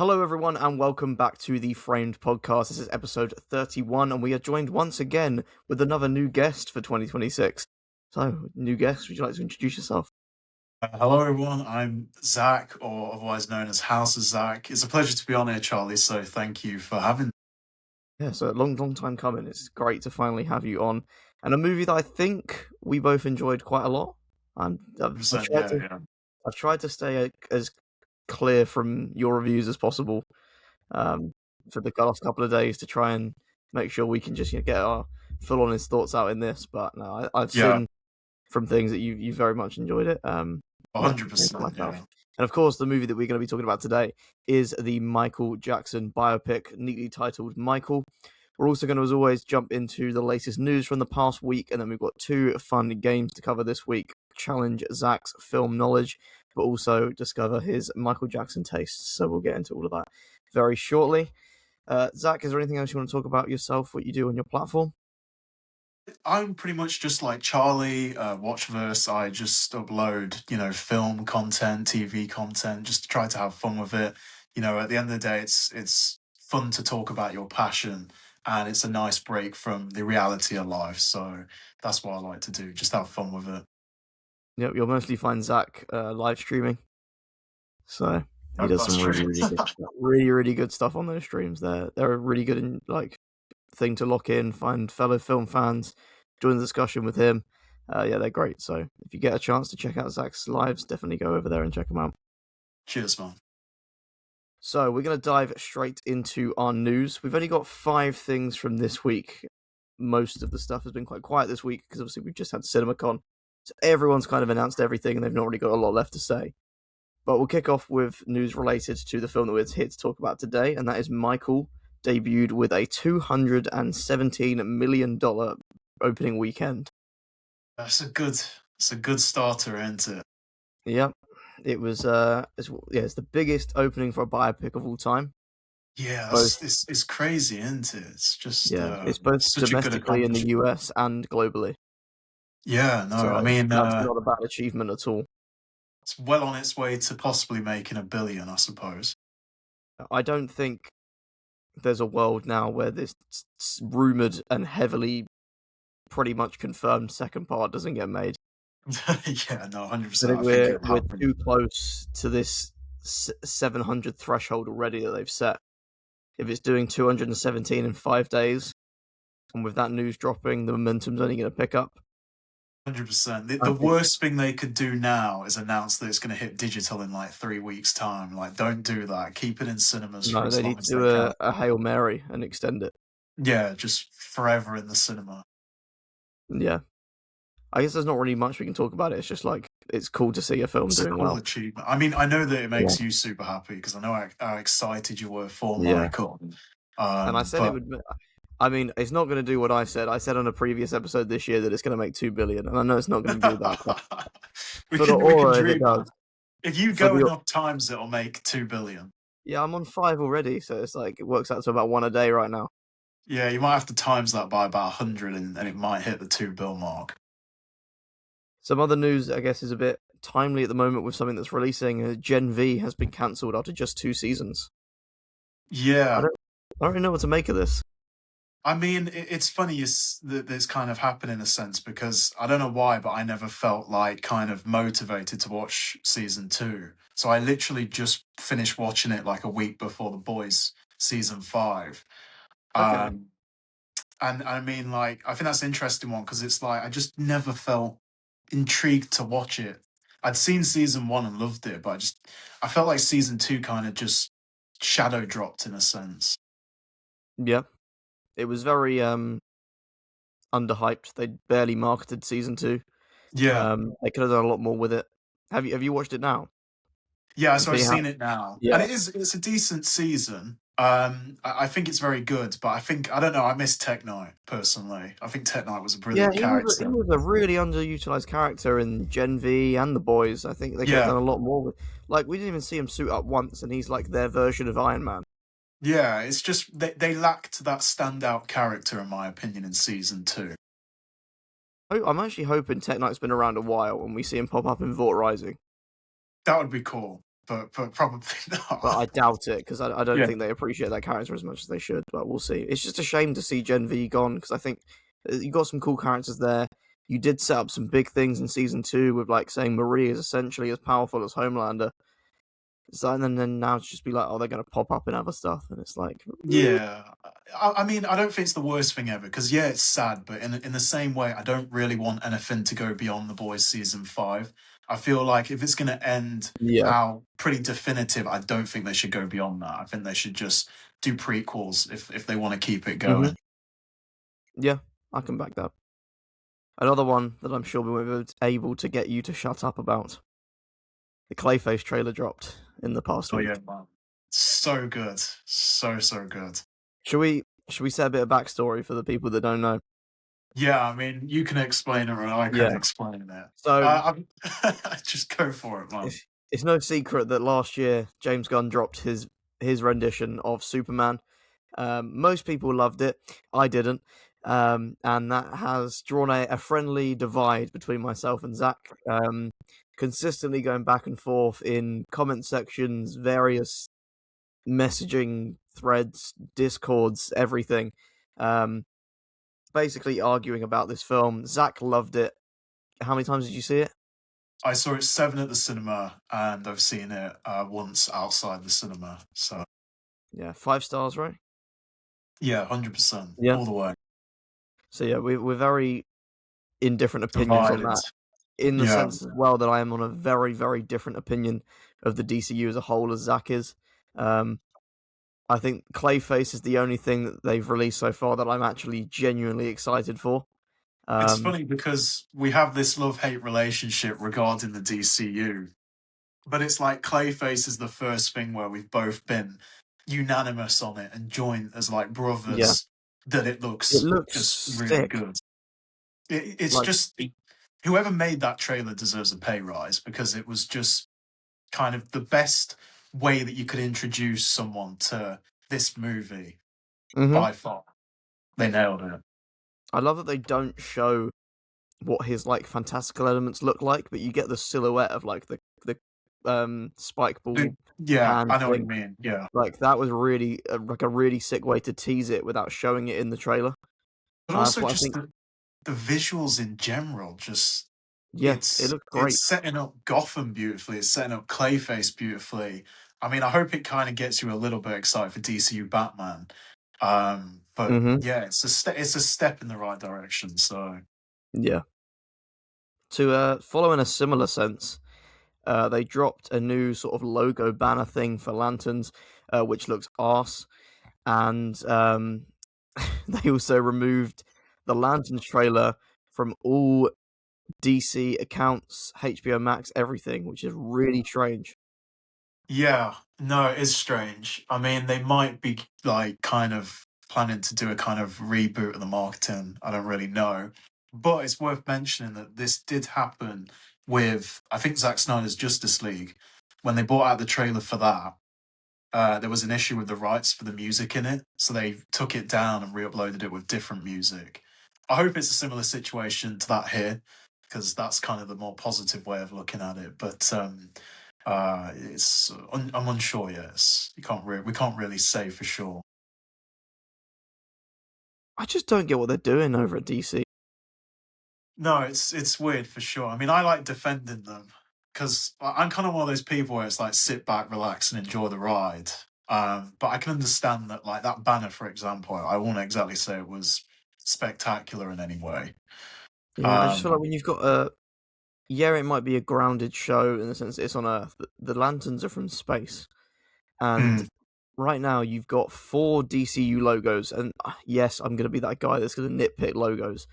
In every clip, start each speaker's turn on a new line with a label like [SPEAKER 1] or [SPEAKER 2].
[SPEAKER 1] Hello, everyone, and welcome back to the Framed Podcast. This is episode 31, and we are joined once again with another new guest for 2026. So, new guest, would you like to introduce yourself?
[SPEAKER 2] Hello, everyone. I'm Zach, or otherwise known as House of Zach. It's a pleasure to be on here, Charlie. So thank you for having me.
[SPEAKER 1] Yeah, so a long time coming. It's great to finally have you on. And a movie that I think we both enjoyed quite a lot. I've
[SPEAKER 2] 100%,
[SPEAKER 1] tried
[SPEAKER 2] yeah,
[SPEAKER 1] to,
[SPEAKER 2] yeah.
[SPEAKER 1] I've tried to stay as clear from your reviews as possible um, for the last couple of days to try and make sure we can just get our full honest thoughts out in this. But no, I've
[SPEAKER 2] Yeah,
[SPEAKER 1] seen from things that you very much enjoyed it. Yeah, same for
[SPEAKER 2] 100%,
[SPEAKER 1] myself.
[SPEAKER 2] yeah.
[SPEAKER 1] And of course, the movie that we're going to be talking about today is the Michael Jackson biopic, neatly titled Michael. We're also going to, as always, jump into the latest news from the past week, and then we've got two fun games to cover this week. Challenge Zach's film knowledge, but also discover his Michael Jackson tastes. So we'll get into all of that very shortly. Zach, is there anything else you want to talk about yourself, what you do on your platform?
[SPEAKER 2] I'm pretty much just like Charlie, Watchverse. I just upload, film content, TV content, just to try to have fun with it. At the end of the day, it's fun to talk about your passion, and it's a nice break from the reality of life. So that's what I like to do, just have fun with it.
[SPEAKER 1] Yep, you'll mostly find Zach live streaming. So he
[SPEAKER 2] Oh,
[SPEAKER 1] does
[SPEAKER 2] that's
[SPEAKER 1] some
[SPEAKER 2] true.
[SPEAKER 1] really good stuff on those streams. They're a really good thing to lock in, find fellow film fans, join the discussion with him. Yeah, they're great. So if you get a chance to check out Zach's lives, definitely go over there and check them out.
[SPEAKER 2] Cheers, man.
[SPEAKER 1] So we're going to dive straight into our news. We've only got 5 things from this week. Most of the stuff has been quite quiet this week because obviously we've just had CinemaCon. So everyone's kind of announced everything and they've not really got a lot left to say. But we'll kick off with news related to the film that we're here to talk about today, and that is Michael, debuted with a $217 million opening weekend.
[SPEAKER 2] It's a good starter, isn't it?
[SPEAKER 1] Yep. It was it's the biggest opening for a biopic of all time.
[SPEAKER 2] Yeah,
[SPEAKER 1] Both
[SPEAKER 2] it's crazy, isn't it? It's just
[SPEAKER 1] it's both
[SPEAKER 2] such a good
[SPEAKER 1] domestically in the
[SPEAKER 2] accomplishment.
[SPEAKER 1] US and globally.
[SPEAKER 2] Yeah, no,
[SPEAKER 1] So
[SPEAKER 2] I mean,
[SPEAKER 1] that's not a bad achievement at all.
[SPEAKER 2] it's well on its way to possibly making $1 billion, I suppose.
[SPEAKER 1] I don't think there's a world now where this rumored and heavily pretty much confirmed second part doesn't get made.
[SPEAKER 2] Yeah, no,
[SPEAKER 1] I
[SPEAKER 2] 100%.
[SPEAKER 1] think
[SPEAKER 2] I think
[SPEAKER 1] we're
[SPEAKER 2] it'll
[SPEAKER 1] we're
[SPEAKER 2] happen.
[SPEAKER 1] too close to this 700 threshold already that they've set. If it's doing 217 in 5 days, and with that news dropping, the momentum's only going to pick up.
[SPEAKER 2] 100%. The,
[SPEAKER 1] I
[SPEAKER 2] the
[SPEAKER 1] think
[SPEAKER 2] worst thing they could do now is announce that it's going to hit digital in like 3 weeks' time. Like, don't do that. Keep it in cinemas for
[SPEAKER 1] no,
[SPEAKER 2] as
[SPEAKER 1] they
[SPEAKER 2] long
[SPEAKER 1] need to
[SPEAKER 2] as
[SPEAKER 1] do
[SPEAKER 2] they can.
[SPEAKER 1] a Hail Mary and extend it.
[SPEAKER 2] Yeah, just forever in the cinema.
[SPEAKER 1] Yeah, I guess there's not really much we can talk about it. It's just it's cool to see a film
[SPEAKER 2] It's a
[SPEAKER 1] doing
[SPEAKER 2] cool
[SPEAKER 1] well.
[SPEAKER 2] achievement. I mean, I know that it
[SPEAKER 1] Yeah,
[SPEAKER 2] makes you super happy because I know how excited you were for
[SPEAKER 1] yeah.
[SPEAKER 2] Michael.
[SPEAKER 1] And I said it
[SPEAKER 2] But
[SPEAKER 1] would. I mean, it's not going to do what I said. I said on a previous episode this year that it's going to make 2 billion, and I know it's not going to do that. But
[SPEAKER 2] we
[SPEAKER 1] for the
[SPEAKER 2] can we can
[SPEAKER 1] aura, if it
[SPEAKER 2] dream,
[SPEAKER 1] does,
[SPEAKER 2] man. If you
[SPEAKER 1] for
[SPEAKER 2] go
[SPEAKER 1] the
[SPEAKER 2] enough times, it'll make 2 billion.
[SPEAKER 1] yeah, I'm on 5 already, so it's like it works out to about one a day right now.
[SPEAKER 2] Yeah, you might have to times that by about 100, and it might hit the 2 bill mark.
[SPEAKER 1] Some other news, I guess, is a bit timely at the moment with something that's releasing. Gen V has been cancelled after just 2 seasons. I
[SPEAKER 2] Yeah,
[SPEAKER 1] don't, I don't really know what to make of this.
[SPEAKER 2] I mean, it's funny that this kind of happened in a sense because I don't know why, but I never felt like kind of motivated to watch season 2. So I literally just finished watching it like a week before The Boys season 5.
[SPEAKER 1] Okay,
[SPEAKER 2] Um, and I mean, like, I think that's an interesting one because it's like I just never felt intrigued to watch it. I'd seen season 1 and loved it, but I felt like season 2 kind of just shadow dropped in a sense.
[SPEAKER 1] yeah, it was very underhyped. They barely marketed season 2.
[SPEAKER 2] Yeah.
[SPEAKER 1] They could have done a lot more with it. Have you watched it now?
[SPEAKER 2] Yeah,
[SPEAKER 1] You
[SPEAKER 2] so I've
[SPEAKER 1] see how?
[SPEAKER 2] seen it now, and
[SPEAKER 1] Yeah,
[SPEAKER 2] it's a decent season. I think it's very good, but I don't know. I miss Tech Knight personally. I think Tech Knight was a
[SPEAKER 1] yeah.
[SPEAKER 2] brilliant
[SPEAKER 1] He
[SPEAKER 2] character.
[SPEAKER 1] was a really underutilized character in Gen V and the Boys. I think they could have
[SPEAKER 2] Yeah,
[SPEAKER 1] done a lot more with. Like we didn't even see him suit up once, and he's like their version of Iron Man.
[SPEAKER 2] yeah. It's just they lacked that standout character, in my opinion, in season 2.
[SPEAKER 1] I'm actually hoping Tech Knight's been around a while and we see him pop up in Vought Rising.
[SPEAKER 2] That would be cool. but probably
[SPEAKER 1] but
[SPEAKER 2] not.
[SPEAKER 1] I doubt it because I don't
[SPEAKER 2] Yeah.
[SPEAKER 1] think they appreciate that character as much as they should. But we'll see. It's just a shame to see Gen V gone because I think you got some cool characters there. You did set up some big things in season 2 with like saying Marie is essentially as powerful as Homelander. So and then now it's just be like, oh, they're gonna pop up in other stuff, and it's like,
[SPEAKER 2] Yeah, I mean, I don't think it's the worst thing ever because yeah, it's sad, but in the same way, I don't really want anything to go beyond The Boys season 5. I feel like if it's going to end
[SPEAKER 1] yeah,
[SPEAKER 2] how pretty definitive, I don't think they should go beyond that. I think they should just do prequels if they want to keep it
[SPEAKER 1] hmm
[SPEAKER 2] going.
[SPEAKER 1] yeah, I can back that. Another one that I'm sure we were able to get you to shut up about. The Clayface trailer dropped in the past
[SPEAKER 2] Oh yeah,
[SPEAKER 1] week.
[SPEAKER 2] man, so good, so good.
[SPEAKER 1] Should we say a bit of backstory for the people that don't know?
[SPEAKER 2] Yeah, I mean, you can explain it or I can
[SPEAKER 1] Yeah.
[SPEAKER 2] explain it.
[SPEAKER 1] So
[SPEAKER 2] I'm just go for it, man.
[SPEAKER 1] it's no secret that last year James Gunn dropped his rendition of Superman. Most people loved it. I didn't. And that has drawn a friendly divide between myself and Zach. Consistently going back and forth in comment sections, various messaging threads, discords, everything. Um, Basically arguing about this film. Zach loved it. How many times did you see it?
[SPEAKER 2] I saw it 7 at the cinema, and I've seen it once outside the cinema. So
[SPEAKER 1] Yeah, 5 stars, right?
[SPEAKER 2] yeah, 100%,
[SPEAKER 1] Yeah.
[SPEAKER 2] all the way.
[SPEAKER 1] So yeah, we're very indifferent opinions on
[SPEAKER 2] Divided.
[SPEAKER 1] that. In the
[SPEAKER 2] Yeah,
[SPEAKER 1] sense as well that I am on a very, very different opinion of the DCU as a whole as Zach is. Um, I think Clayface is the only thing that they've released so far that I'm actually genuinely excited for.
[SPEAKER 2] it's
[SPEAKER 1] Um,
[SPEAKER 2] funny because we have this love-hate relationship regarding the DCU, but it's like Clayface is the first thing where we've both been unanimous on it and joined as like
[SPEAKER 1] yeah,
[SPEAKER 2] brothers that it
[SPEAKER 1] it
[SPEAKER 2] looks
[SPEAKER 1] looks
[SPEAKER 2] just really
[SPEAKER 1] sick.
[SPEAKER 2] good. It's
[SPEAKER 1] Like,
[SPEAKER 2] just whoever made that trailer deserves a pay rise because it was just kind of the best way that you could introduce someone to this movie
[SPEAKER 1] hmm
[SPEAKER 2] by far. They nailed it.
[SPEAKER 1] I love that they don't show what his like fantastical elements look like, but you get the silhouette of like the spike ball
[SPEAKER 2] Yeah,
[SPEAKER 1] hand
[SPEAKER 2] I know what you
[SPEAKER 1] thing.
[SPEAKER 2] mean. Yeah,
[SPEAKER 1] Like that was really like a really sick way to tease it without showing it in the trailer.
[SPEAKER 2] but
[SPEAKER 1] That's
[SPEAKER 2] also
[SPEAKER 1] what I
[SPEAKER 2] just
[SPEAKER 1] think.
[SPEAKER 2] the visuals in general. Just
[SPEAKER 1] Yeah, it looks
[SPEAKER 2] it's
[SPEAKER 1] great.
[SPEAKER 2] setting up Gotham beautifully. It's setting up Clayface beautifully. I mean, I hope it kind of gets you a little bit excited for DCU Batman. But
[SPEAKER 1] hmm
[SPEAKER 2] yeah, it's a step in the right direction. So
[SPEAKER 1] Yeah. To follow in a similar sense, they dropped a new sort of logo banner thing for lanterns, which looks arse, and they also removed the lanterns trailer from all DC accounts, HBO Max, everything, which is really strange.
[SPEAKER 2] yeah, no, it is strange. I mean, they might be like kind of planning to do a kind of reboot of the marketing. I don't really know. But it's worth mentioning that this did happen with, I think, Zack Snyder's Justice League. When they brought out the trailer for that, there was an issue with the rights for the music in it. So they took it down and re uploaded it with different music. I hope it's a similar situation to that here, because that's kind of the more positive way of looking at it. But I'm unsure. Yes, we can't really say for sure.
[SPEAKER 1] I just don't get what they're doing over at DC.
[SPEAKER 2] No, it's weird for sure. I mean, I like defending them because I'm kind of one of those people where it's like sit back, relax, and enjoy the ride. But I can understand that, like that banner, for example, I won't exactly say it was spectacular in any way.
[SPEAKER 1] Yeah, I just feel like
[SPEAKER 2] Um,
[SPEAKER 1] when you've got a yeah, it might be a grounded show in the sense that it's on Earth. But the lanterns are from space, and
[SPEAKER 2] mm,
[SPEAKER 1] right now you've got 4 DCU logos. And yes, I'm going to be that guy that's going to nitpick logos,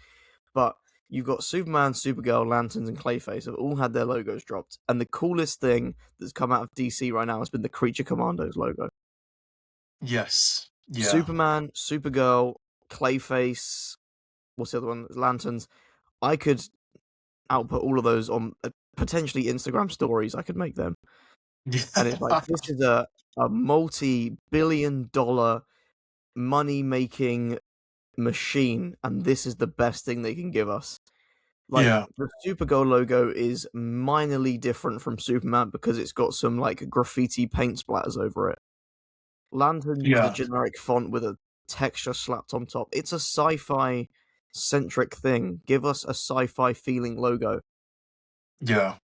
[SPEAKER 1] but you've got Superman, Supergirl, Lanterns, and Clayface have all had their logos dropped. And the coolest thing that's come out of DC right now has been the Creature Commandos logo.
[SPEAKER 2] yes, yeah,
[SPEAKER 1] Superman, Supergirl, Clayface, what's the other one? Lanterns. I could output all of those on potentially Instagram stories. I could make them. And it's like,
[SPEAKER 2] yeah.
[SPEAKER 1] this is a multi-billion-dollar money-making machine, and this is the best thing they can give us. Like
[SPEAKER 2] Yeah.
[SPEAKER 1] the Supergirl logo is minorly different from Superman because it's got some like graffiti paint splatters over it. Lantern used a
[SPEAKER 2] Yeah.
[SPEAKER 1] generic font with a texture slapped on top. It's a sci-fi centric thing. Give us a sci-fi feeling logo.
[SPEAKER 2] Yeah.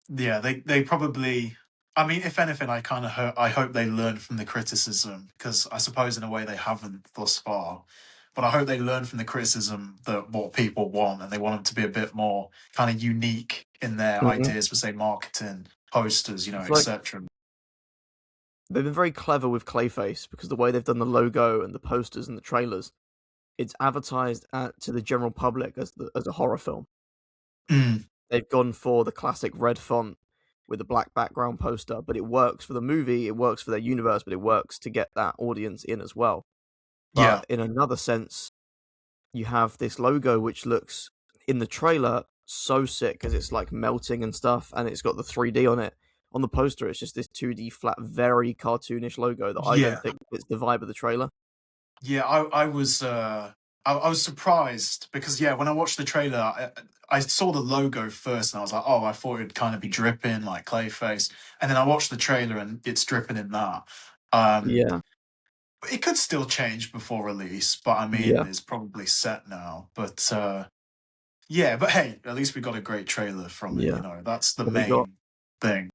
[SPEAKER 2] Yeah, they probably. I mean, if anything, I hope they learn from the criticism because I suppose in a way they haven't thus far. But I hope they learn from the criticism that what people want, and they want them to be a bit more kind of unique in their
[SPEAKER 1] Mhm.
[SPEAKER 2] ideas for, say, marketing, posters,
[SPEAKER 1] It's like
[SPEAKER 2] etc.
[SPEAKER 1] they've been very clever with Clayface because the way they've done the logo and the posters and the trailers, it's advertised to the general public as a horror film.
[SPEAKER 2] Mm,
[SPEAKER 1] They've gone for the classic red font with a black background poster, but it works for the movie, it works for their universe, but it works to get that audience in as well.
[SPEAKER 2] yeah,
[SPEAKER 1] But in another sense, you have this logo which looks in the trailer so sick because it's like melting and stuff, and it's got the 3D on it. On the poster, it's just this 2D flat, very cartoonish logo that I don't
[SPEAKER 2] yeah.
[SPEAKER 1] think fits the vibe of the trailer.
[SPEAKER 2] Yeah, I was surprised because yeah, when I watched the trailer, I saw the logo first and I was like, oh, I thought it'd kind of be dripping like Clayface, and then I watched the trailer and it's dripping in that. Um,
[SPEAKER 1] Yeah,
[SPEAKER 2] but it could still change before release, but I mean,
[SPEAKER 1] yeah,
[SPEAKER 2] it's probably set now. But yeah, but hey, at least we got a great trailer from it.
[SPEAKER 1] yeah.
[SPEAKER 2] That's the
[SPEAKER 1] Well,
[SPEAKER 2] main thing.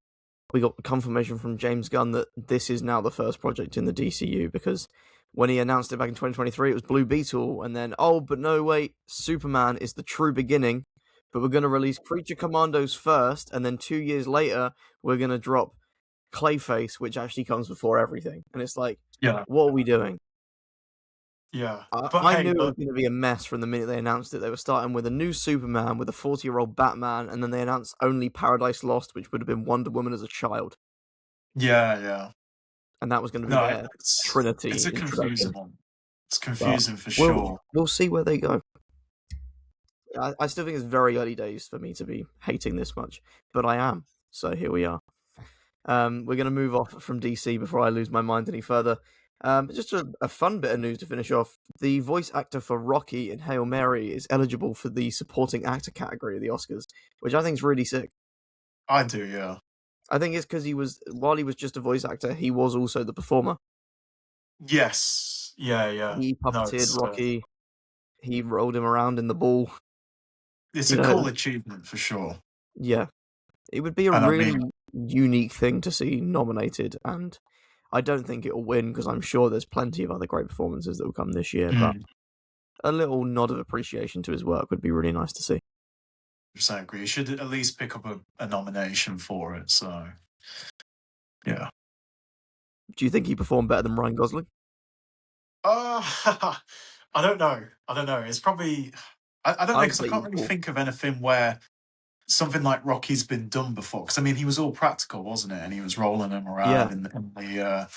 [SPEAKER 1] we got confirmation from James Gunn that this is now the first project in the DCU because when he announced it back in 2023, it was Blue Beetle, and then but no, wait, Superman is the true beginning, but we're going to release Creature Commandos first, and then 2 years later we're going to drop Clayface, which actually comes before everything, and it's like,
[SPEAKER 2] Yeah,
[SPEAKER 1] what are we doing?
[SPEAKER 2] yeah.
[SPEAKER 1] I,
[SPEAKER 2] But
[SPEAKER 1] I
[SPEAKER 2] hey,
[SPEAKER 1] knew it was
[SPEAKER 2] but
[SPEAKER 1] going to be a mess from the minute they announced it. They were starting with a new Superman with a 40-year-old Batman, and then they announced only Paradise Lost, which would have been Wonder Woman as a child.
[SPEAKER 2] yeah, yeah.
[SPEAKER 1] And that was going to be
[SPEAKER 2] No,
[SPEAKER 1] their
[SPEAKER 2] it's
[SPEAKER 1] Trinity
[SPEAKER 2] a confusing
[SPEAKER 1] introduction.
[SPEAKER 2] one. It's
[SPEAKER 1] But
[SPEAKER 2] confusing for
[SPEAKER 1] we'll
[SPEAKER 2] sure.
[SPEAKER 1] we'll see where they go. I still think it's very early days for me to be hating this much, but I am. So here we are. We're going to move off from DC before I lose my mind any further. Just a fun bit of news to finish off. The voice actor for Rocky in Hail Mary is eligible for the supporting actor category of the Oscars, which I think is really sick.
[SPEAKER 2] I do, yeah.
[SPEAKER 1] I think it's because while he was just a voice actor, he was also the performer.
[SPEAKER 2] Yes. Yeah, yeah.
[SPEAKER 1] He
[SPEAKER 2] No,
[SPEAKER 1] puppeteered Rocky. He rolled him around in the ball.
[SPEAKER 2] it's
[SPEAKER 1] You
[SPEAKER 2] a
[SPEAKER 1] know,
[SPEAKER 2] cool achievement for sure.
[SPEAKER 1] yeah, it would be a
[SPEAKER 2] And I
[SPEAKER 1] really
[SPEAKER 2] mean,
[SPEAKER 1] unique thing to see nominated, and I don't think it'll win because I'm sure there's plenty of other great performances that will come this year. But
[SPEAKER 2] mm,
[SPEAKER 1] a little nod of appreciation to his work would be really nice to see.
[SPEAKER 2] 100% agree. You should at least pick up a nomination for it. So, yeah.
[SPEAKER 1] Do you think he performed better than Ryan Gosling?
[SPEAKER 2] Uh, I don't know. I don't know. It's probably, I don't know,
[SPEAKER 1] I would
[SPEAKER 2] because I
[SPEAKER 1] say
[SPEAKER 2] can't really
[SPEAKER 1] equal.
[SPEAKER 2] think of anything where something like Rocky's been done before. Because I mean, he was all practical, wasn't it? And he was rolling him
[SPEAKER 1] Yeah.
[SPEAKER 2] around in the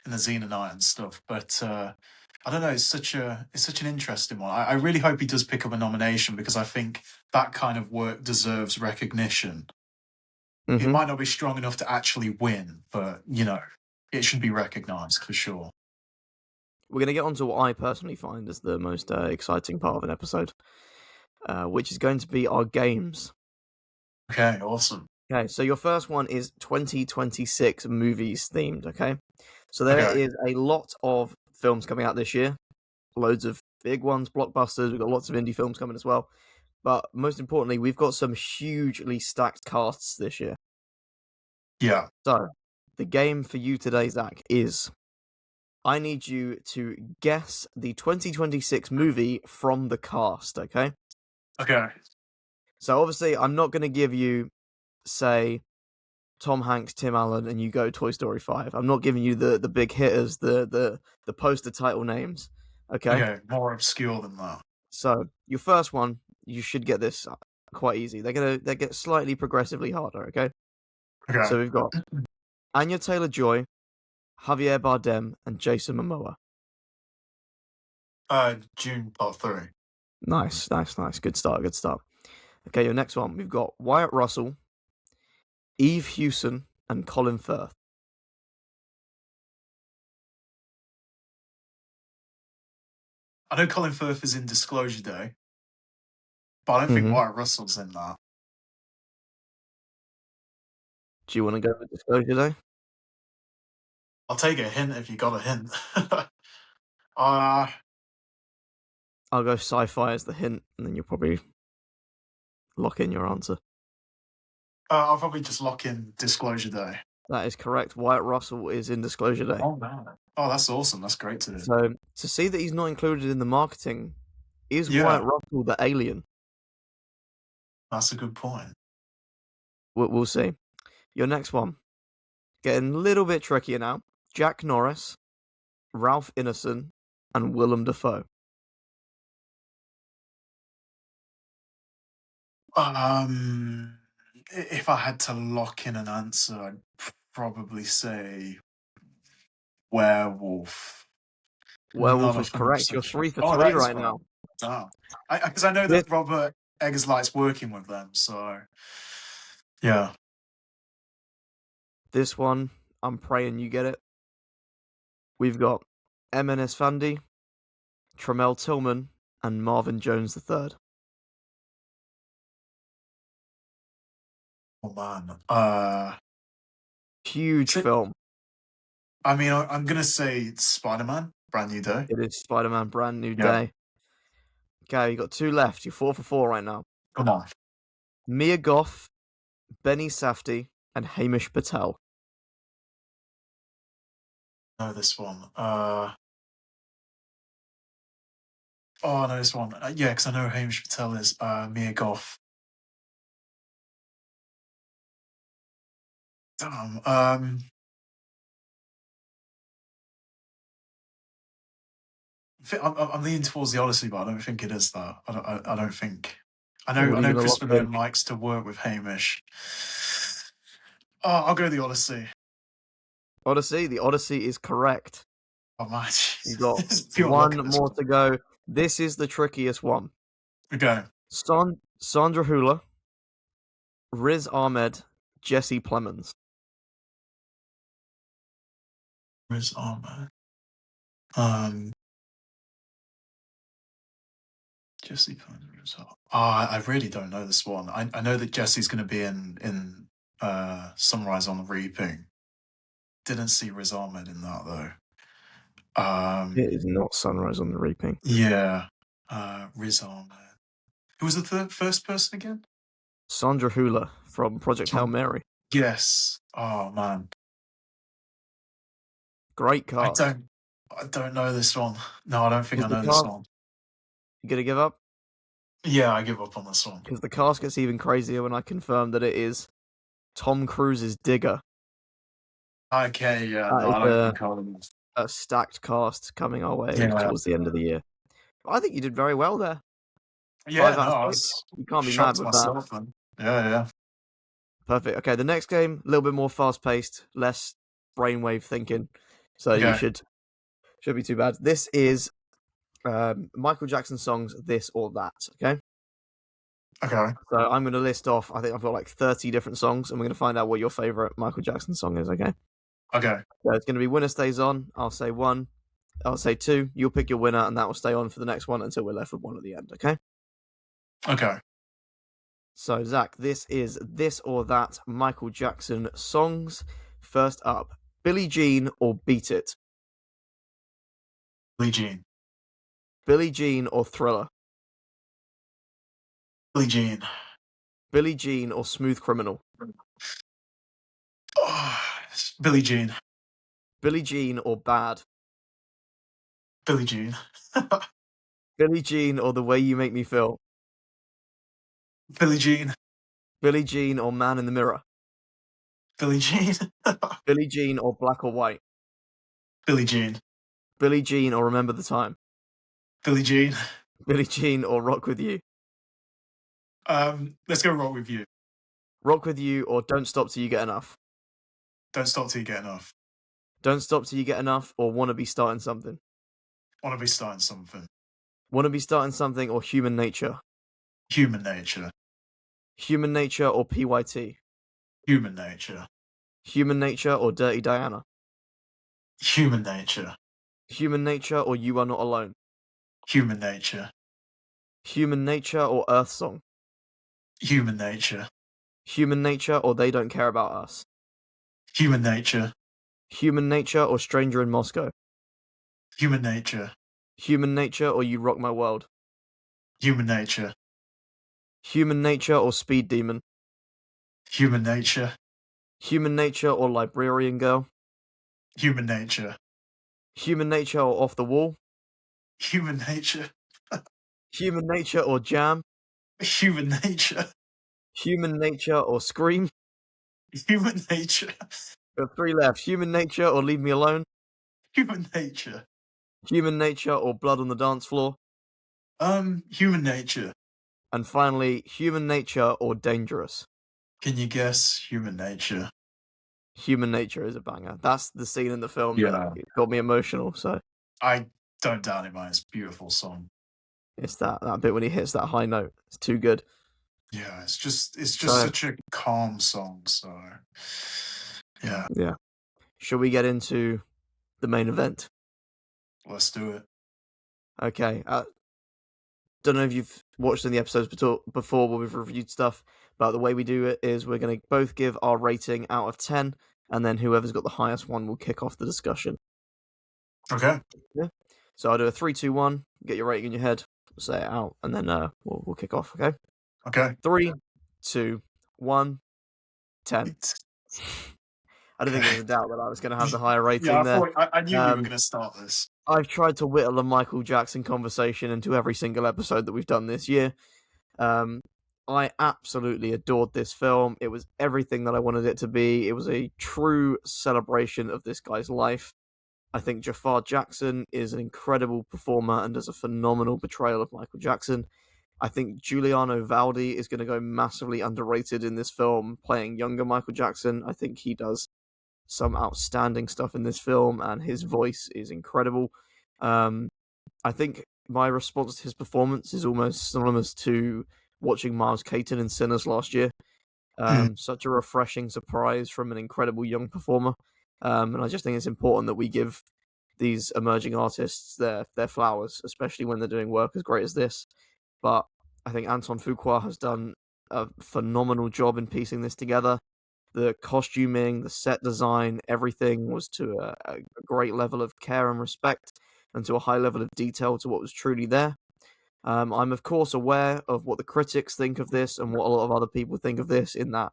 [SPEAKER 2] Xenonite and stuff. But I don't know. It's such an interesting one. I really hope he does pick up a nomination because I think that kind of work deserves recognition. It
[SPEAKER 1] hmm
[SPEAKER 2] might not be strong enough to actually win, but it should be recognised for sure.
[SPEAKER 1] We're going to get on to what I personally find as the most exciting part of an episode, which is going to be our games.
[SPEAKER 2] Okay, awesome.
[SPEAKER 1] Okay, so your first one is 2026 movies themed, okay? So there
[SPEAKER 2] Okay,
[SPEAKER 1] is a lot of films coming out this year, loads of big ones, blockbusters, we've got lots of indie films coming as well. But most importantly, we've got some hugely stacked casts this year.
[SPEAKER 2] yeah,
[SPEAKER 1] So, the game for you today, Zach, is I need you to guess the 2026 movie from the cast, okay?
[SPEAKER 2] okay,
[SPEAKER 1] So, obviously, I'm not going to give you, say, Tom Hanks, Tim Allen, and you go Toy Story 5. I'm not giving you the big hitters, the poster title names, okay?
[SPEAKER 2] okay. More obscure than that.
[SPEAKER 1] So, your first one, you should get this quite easy. They get slightly progressively harder, okay?
[SPEAKER 2] Okay,
[SPEAKER 1] So, we've got Anya Taylor-Joy, Javier Bardem, and Jason Momoa.
[SPEAKER 2] June part 3.
[SPEAKER 1] Nice, nice, nice. Good start, good start. Okay, your next one. We've got Wyatt Russell, Eve Hewson, and Colin Firth.
[SPEAKER 2] I know Colin Firth is in Disclosure Day. but I don't think
[SPEAKER 1] Mm-hmm.
[SPEAKER 2] Wyatt Russell's in that.
[SPEAKER 1] Do you want to go with Disclosure Day?
[SPEAKER 2] I'll take a hint if you got a hint. uh,
[SPEAKER 1] I'll go sci-fi as the hint, and then you'll probably lock in your answer.
[SPEAKER 2] I'll probably just lock in Disclosure Day.
[SPEAKER 1] That is correct. Wyatt Russell is in Disclosure Day.
[SPEAKER 2] Oh man! Oh, that's awesome. That's great to hear.
[SPEAKER 1] So to see that he's not included in the marketing, is Wyatt
[SPEAKER 2] Yeah,
[SPEAKER 1] Russell the alien?
[SPEAKER 2] that's a good point.
[SPEAKER 1] We'll see. Your next one, getting a little bit trickier now. Jack Norris, Ralph Ineson, and Willem Dafoe.
[SPEAKER 2] If I had to lock in an answer, I'd probably say werewolf. Not
[SPEAKER 1] Werewolf is correct.
[SPEAKER 2] 100%
[SPEAKER 1] You're
[SPEAKER 2] sure.
[SPEAKER 1] three for
[SPEAKER 2] Oh,
[SPEAKER 1] three
[SPEAKER 2] that is
[SPEAKER 1] right
[SPEAKER 2] right.
[SPEAKER 1] now.
[SPEAKER 2] Damn. Because I know
[SPEAKER 1] This,
[SPEAKER 2] that Robert Eggers likes working with them, so yeah.
[SPEAKER 1] this one, I'm praying you get it. We've got M.N.S. Fandy, Tremel Tillman, and Marvin Jones III.
[SPEAKER 2] Oh man.
[SPEAKER 1] Huge
[SPEAKER 2] So,
[SPEAKER 1] film.
[SPEAKER 2] I mean, I'm gonna say Spider-Man, Brand New Day.
[SPEAKER 1] It is Spider-Man Brand New
[SPEAKER 2] Yeah.
[SPEAKER 1] Day. Okay, you got two left. You're 4 for 4 right now.
[SPEAKER 2] Come on.
[SPEAKER 1] Mia Goth, Benny Safdie, and Hamish Patel.
[SPEAKER 2] Know this one. Oh, I know this one. Yeah, because I know who Hamish Patel is. Mia Goth. Damn. I'm leaning towards the Odyssey, but I don't think it is that. I don't think. I know.
[SPEAKER 1] What
[SPEAKER 2] I
[SPEAKER 1] are you
[SPEAKER 2] know
[SPEAKER 1] going to lock
[SPEAKER 2] Christopher
[SPEAKER 1] in?
[SPEAKER 2] Nolan likes to work with Hamish. Oh, I'll go the Odyssey.
[SPEAKER 1] Odyssey. The Odyssey is correct.
[SPEAKER 2] Oh man,
[SPEAKER 1] You've got
[SPEAKER 2] it's pure luck
[SPEAKER 1] one
[SPEAKER 2] at this
[SPEAKER 1] more
[SPEAKER 2] point.
[SPEAKER 1] to go. This is the trickiest one.
[SPEAKER 2] Okay.
[SPEAKER 1] Sandra Hüller, Riz Ahmed, Jesse Plemons.
[SPEAKER 2] Where's Armor? Um, Jesse Plemons. I really don't know this one. I know that Jesse's going to be in Sunrise on the Reaping. Didn't see Riz Ahmed in that though.
[SPEAKER 1] It is not Sunrise on the Reaping.
[SPEAKER 2] Yeah. Riz Ahmed. Who was the first person again?
[SPEAKER 1] Sandra Hüller from Project Hail Mary.
[SPEAKER 2] Yes. Oh man.
[SPEAKER 1] Great
[SPEAKER 2] I
[SPEAKER 1] cast.
[SPEAKER 2] don't I don't know this one. No, I don't think I
[SPEAKER 1] Because the
[SPEAKER 2] know this
[SPEAKER 1] cast,
[SPEAKER 2] one.
[SPEAKER 1] you gonna give up?
[SPEAKER 2] Yeah, I give up on this one.
[SPEAKER 1] Because the cast gets even crazier when I confirm that it is Tom Cruise's Digger.
[SPEAKER 2] Okay, yeah,
[SPEAKER 1] That
[SPEAKER 2] no,
[SPEAKER 1] is
[SPEAKER 2] I don't think I would.
[SPEAKER 1] a stacked cast coming our way
[SPEAKER 2] Yeah.
[SPEAKER 1] towards the end of the year. I think you did very well there.
[SPEAKER 2] Yeah,
[SPEAKER 1] 5
[SPEAKER 2] no,
[SPEAKER 1] out of
[SPEAKER 2] I
[SPEAKER 1] 6.
[SPEAKER 2] was
[SPEAKER 1] You can't be mad
[SPEAKER 2] shocked
[SPEAKER 1] with that.
[SPEAKER 2] myself then. Yeah, yeah.
[SPEAKER 1] Perfect. Okay, the next game, a little bit more fast paced, less brainwave thinking. So you
[SPEAKER 2] Okay.
[SPEAKER 1] should be too bad. This is Michael Jackson songs, This or That. Okay.
[SPEAKER 2] Okay.
[SPEAKER 1] So I'm going to list off, I think I've got like 30 different songs, and we're going to find out what your favorite Michael Jackson song is. Okay.
[SPEAKER 2] Okay.
[SPEAKER 1] So it's going to be Winner Stays On. I'll say 1. I'll say 2. You'll pick your winner, and that will stay on for the next one until we're left with 1 at the end. Okay.
[SPEAKER 2] Okay.
[SPEAKER 1] So, Zach, this is This or That Michael Jackson songs. First up, Billie Jean or Beat It?
[SPEAKER 2] Billie Jean.
[SPEAKER 1] Billie Jean or Thriller?
[SPEAKER 2] Billie Jean.
[SPEAKER 1] Billie Jean or Smooth Criminal?
[SPEAKER 2] Oh, Billie Jean.
[SPEAKER 1] Billie Jean or Bad?
[SPEAKER 2] Billie Jean.
[SPEAKER 1] Billie Jean or The Way You Make Me Feel?
[SPEAKER 2] Billie Jean.
[SPEAKER 1] Billie Jean or Man in the Mirror?
[SPEAKER 2] Billie Jean.
[SPEAKER 1] Billie Jean or Black or White?
[SPEAKER 2] Billie Jean.
[SPEAKER 1] Billie Jean or Remember the Time?
[SPEAKER 2] Billie Jean.
[SPEAKER 1] Billie Jean or Rock With You?
[SPEAKER 2] Let's go rock with you.
[SPEAKER 1] Rock With You or Don't Stop Till You Get Enough?
[SPEAKER 2] Don't stop till you get enough.
[SPEAKER 1] Don't Stop Till You Get Enough or Wanna Be Starting Something?
[SPEAKER 2] Want to be starting something.
[SPEAKER 1] Wanna Be Starting Something or Human Nature?
[SPEAKER 2] Human nature.
[SPEAKER 1] Human Nature or PYT?
[SPEAKER 2] Human nature.
[SPEAKER 1] Human Nature or Dirty Diana?
[SPEAKER 2] Human nature.
[SPEAKER 1] Human Nature or You Are Not Alone?
[SPEAKER 2] Human nature.
[SPEAKER 1] Human Nature or Earth Song?
[SPEAKER 2] Human Nature.
[SPEAKER 1] Human Nature or They Don't Care About Us?
[SPEAKER 2] Human Nature.
[SPEAKER 1] Human Nature or Stranger in Moscow?
[SPEAKER 2] Human Nature.
[SPEAKER 1] Human Nature or You Rock My World?
[SPEAKER 2] Human Nature.
[SPEAKER 1] Human Nature or Speed Demon?
[SPEAKER 2] Human Nature.
[SPEAKER 1] Human Nature or Librarian Girl?
[SPEAKER 2] Human Nature.
[SPEAKER 1] Human Nature or Off the Wall?
[SPEAKER 2] Human Nature.
[SPEAKER 1] Human Nature or Jam?
[SPEAKER 2] Human Nature.
[SPEAKER 1] Human Nature or Scream?
[SPEAKER 2] Human Nature.
[SPEAKER 1] Got three left. Human Nature or Leave Me Alone?
[SPEAKER 2] Human Nature.
[SPEAKER 1] Human Nature or Blood on the Dance Floor?
[SPEAKER 2] Human Nature.
[SPEAKER 1] And finally, Human Nature or Dangerous?
[SPEAKER 2] Can you guess Human Nature?
[SPEAKER 1] Human Nature is a banger. That's the scene in the film that
[SPEAKER 2] Yeah.
[SPEAKER 1] got me emotional, so
[SPEAKER 2] I don't doubt it, man. It's a beautiful song.
[SPEAKER 1] it's that bit when he hits that high note. It's too good.
[SPEAKER 2] Yeah, it's just
[SPEAKER 1] So,
[SPEAKER 2] such a calm song, so yeah,
[SPEAKER 1] yeah. Shall we get into the main event?
[SPEAKER 2] let's do it.
[SPEAKER 1] Okay. Don't know if you've watched any episodes before where we've reviewed stuff, but the way we do it is we're going to both give our rating out of 10, and then whoever's got the highest one will kick off the discussion.
[SPEAKER 2] Okay.
[SPEAKER 1] Yeah. So I'll do a 3, 2, 1, get your rating in your head, say it out, and then we'll kick off, okay?
[SPEAKER 2] Okay.
[SPEAKER 1] 3, 2, 1, 10. I don't think there
[SPEAKER 2] Okay.
[SPEAKER 1] was a doubt that I was going to have the higher
[SPEAKER 2] Yeah,
[SPEAKER 1] rating
[SPEAKER 2] I
[SPEAKER 1] there.
[SPEAKER 2] thought I knew you were gonna start this.
[SPEAKER 1] I've tried to whittle a Michael Jackson conversation into every single episode that we've done this year. I absolutely adored this film. It was everything that I wanted it to be. It was a true celebration of this guy's life. I think Jafar Jackson is an incredible performer and does a phenomenal portrayal of Michael Jackson. I think Giuliano Valdi is going to go massively underrated in this film, playing younger Michael Jackson. I think he does some outstanding stuff in this film, and his voice is incredible. I think my response to his performance is almost synonymous to watching Miles Caton in Sinners last year.
[SPEAKER 2] Mm.
[SPEAKER 1] Such a refreshing surprise from an incredible young performer. And I just think it's important that we give these emerging artists their flowers, especially when they're doing work as great as this. But I think Anton Fuqua has done a phenomenal job in piecing this together. The costuming, the set design, everything was to a great level of care and respect, and to a high level of detail to what was truly there. I'm of course aware of what the critics think of this and what a lot of other people think of this. In that,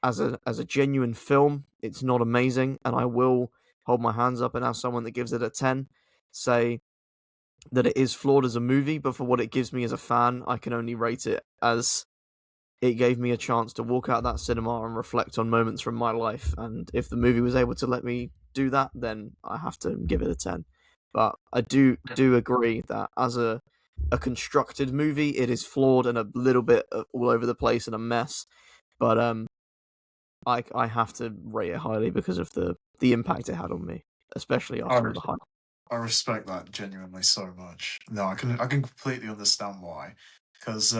[SPEAKER 1] as a genuine film, it's not amazing, and I will hold my hands up and as someone that gives it a 10, say that it is flawed as a movie, but for what it gives me as a fan, I can only rate it as it gave me a chance to walk out that cinema and reflect on moments from my life. And if the movie was able to let me do that, then I have to give it a 10. But I do agree that as a constructed movie, it is flawed and a little bit all over the place and a mess. But I have to rate it highly because of the impact it had on me, especially
[SPEAKER 2] I
[SPEAKER 1] after all
[SPEAKER 2] re-
[SPEAKER 1] the hype.
[SPEAKER 2] I respect that genuinely so much. No, I can completely understand why, because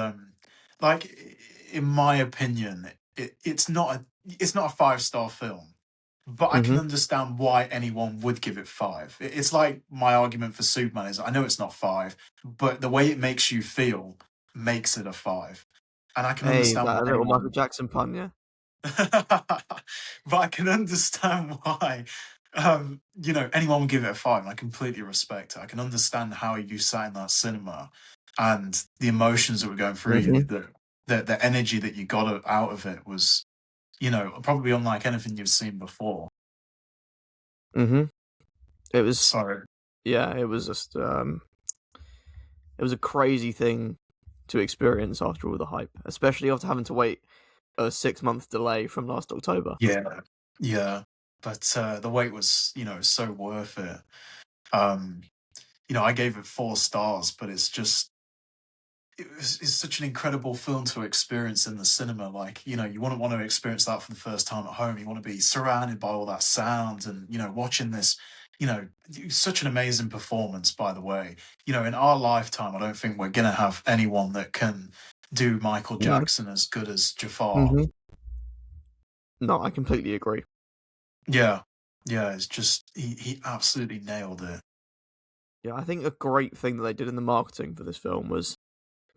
[SPEAKER 2] like in my opinion, it's not a 5-star film, but I can
[SPEAKER 1] Mm-hmm.
[SPEAKER 2] understand why anyone would give it 5. It's like my argument for Superman is I know it's not 5, but the way it makes you feel makes it a 5, and I can
[SPEAKER 1] Hey,
[SPEAKER 2] understand
[SPEAKER 1] that
[SPEAKER 2] why
[SPEAKER 1] a little Michael
[SPEAKER 2] anyone.
[SPEAKER 1] Jackson pun, yeah.
[SPEAKER 2] But I can understand why, anyone would give it a 5. And I completely respect it. I can understand how you sat in that cinema and the emotions that were going through you,
[SPEAKER 1] Mm-hmm.
[SPEAKER 2] the energy that you got out of it was, probably unlike anything you've seen before.
[SPEAKER 1] Mm-hmm. It was,
[SPEAKER 2] So,
[SPEAKER 1] yeah, it was just it was a crazy thing to experience after all the hype, especially after having to wait a 6-month delay from last October.
[SPEAKER 2] yeah, yeah. But the wait was, so worth it. Um, I gave it 4 stars, but it's such an incredible film to experience in the cinema. Like, you wouldn't want to experience that for the first time at home. You want to be surrounded by all that sound and, watching this, such an amazing performance, by the way. In our lifetime, I don't think we're going to have anyone that can do Michael
[SPEAKER 1] Mm-hmm.
[SPEAKER 2] Jackson as good as Jafar.
[SPEAKER 1] Mm-hmm. No, I completely agree.
[SPEAKER 2] Yeah. Yeah. It's just, he absolutely nailed it.
[SPEAKER 1] Yeah, I think a great thing that they did in the marketing for this film was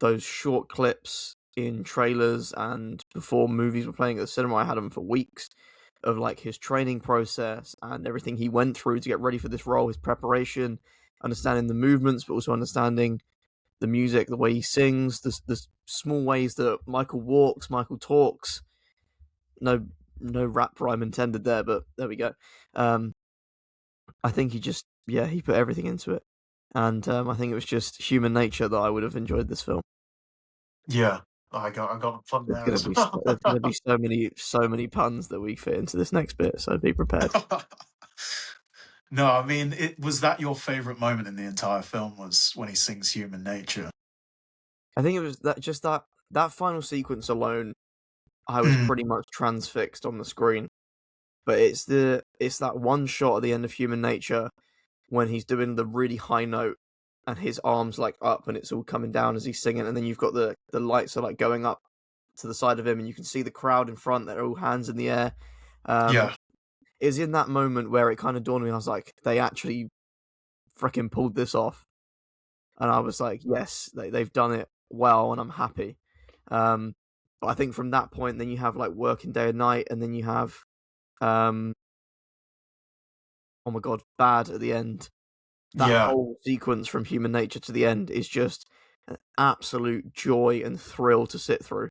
[SPEAKER 1] those short clips in trailers and before movies were playing at the cinema. I had them for weeks of like his training process and everything he went through to get ready for this role, his preparation, understanding the movements, but also understanding the music, the way he sings, the small ways that Michael walks, Michael talks. No, no rap rhyme intended there, but there we go. I think he put everything into it, and I think it was just human nature that I would have enjoyed this film.
[SPEAKER 2] Yeah, I got the fun there as well.
[SPEAKER 1] There's gonna be so many puns that we fit into this next bit, so be prepared.
[SPEAKER 2] No, I mean, was that your favorite moment in the entire film? Was when he sings "Human Nature"?
[SPEAKER 1] I think it was that final sequence alone. I was
[SPEAKER 2] Mm,
[SPEAKER 1] pretty much transfixed on the screen. But it's that one shot at the end of Human Nature when he's doing the really high note and his arms like up and it's all coming down as he's singing, and then you've got the lights are like going up to the side of him and you can see the crowd in front. They're all hands in the air. Um,
[SPEAKER 2] yeah,
[SPEAKER 1] it's in that moment where it kind of dawned on me. I was like, they actually freaking pulled this off, and I was like, yes, they've done it well, and I'm happy. But I think from that point, then you have like Working Day and Night, and then you have um, oh my god, Bad at the end. That
[SPEAKER 2] yeah.
[SPEAKER 1] whole sequence from Human Nature to the end is just an absolute joy and thrill to sit through,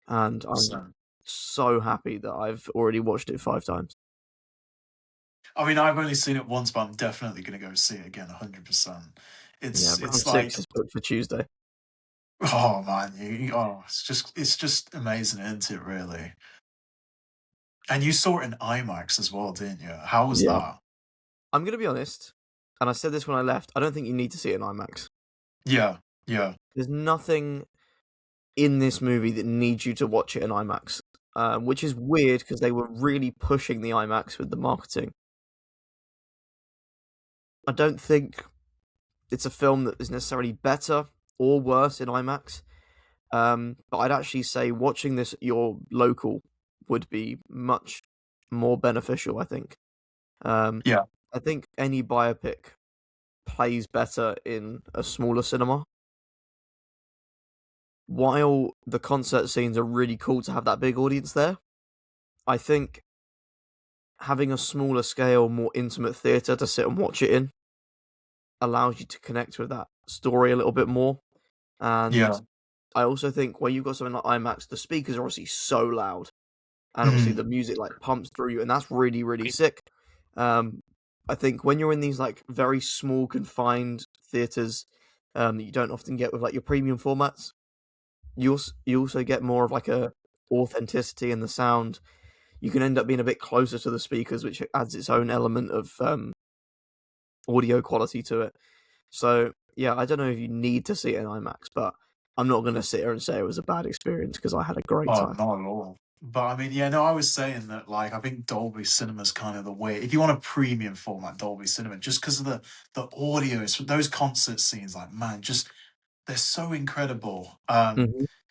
[SPEAKER 1] and I'm
[SPEAKER 2] So,
[SPEAKER 1] so happy that I've already watched it 5 times.
[SPEAKER 2] I mean, I've only seen it once, but I'm definitely going to go see it again, 100%.
[SPEAKER 1] Yeah,
[SPEAKER 2] It's
[SPEAKER 1] round six
[SPEAKER 2] like,
[SPEAKER 1] is booked for Tuesday.
[SPEAKER 2] oh man, it's just amazing, isn't it? Really. And you saw it in IMAX as well, didn't you? How was
[SPEAKER 1] Yeah,
[SPEAKER 2] that?
[SPEAKER 1] I'm gonna be honest, and I said this when I left. I don't think you need to see it in IMAX.
[SPEAKER 2] Yeah, yeah,
[SPEAKER 1] There's nothing in this movie that needs you to watch it in IMAX, which is weird because they were really pushing the IMAX with the marketing. I don't think it's a film that is necessarily better or worse in IMAX. But I'd actually say watching this at your local would be much more beneficial, I think. Um,
[SPEAKER 2] yeah,
[SPEAKER 1] I think any biopic plays better in a smaller cinema. While the concert scenes are really cool to have that big audience there, I think having a smaller scale, more intimate theatre to sit and watch it in allows you to connect with that story a little bit more. And
[SPEAKER 2] yeah.
[SPEAKER 1] I also think when you've got something like IMAX, the speakers are obviously so loud, and obviously
[SPEAKER 2] Mm,
[SPEAKER 1] the music like pumps through you, and that's really really sick. Um, I think when you're in these like very small confined theaters that you don't often get with like your premium formats, you also get more of like a authenticity in the sound. You can end up being a bit closer to the speakers, which adds its own element of audio quality to it. So yeah, I don't know if you need to see it in IMAX, but I'm not going to sit here and say it was a bad experience because I had a great
[SPEAKER 2] oh,
[SPEAKER 1] time.
[SPEAKER 2] not at all. But I mean, yeah, no, I was saying that, like, I think Dolby Cinema's kind of the way. If you want a premium format, Dolby Cinema, just because of the audios, those concert scenes, like, man, just they're so incredible.
[SPEAKER 1] Hmm.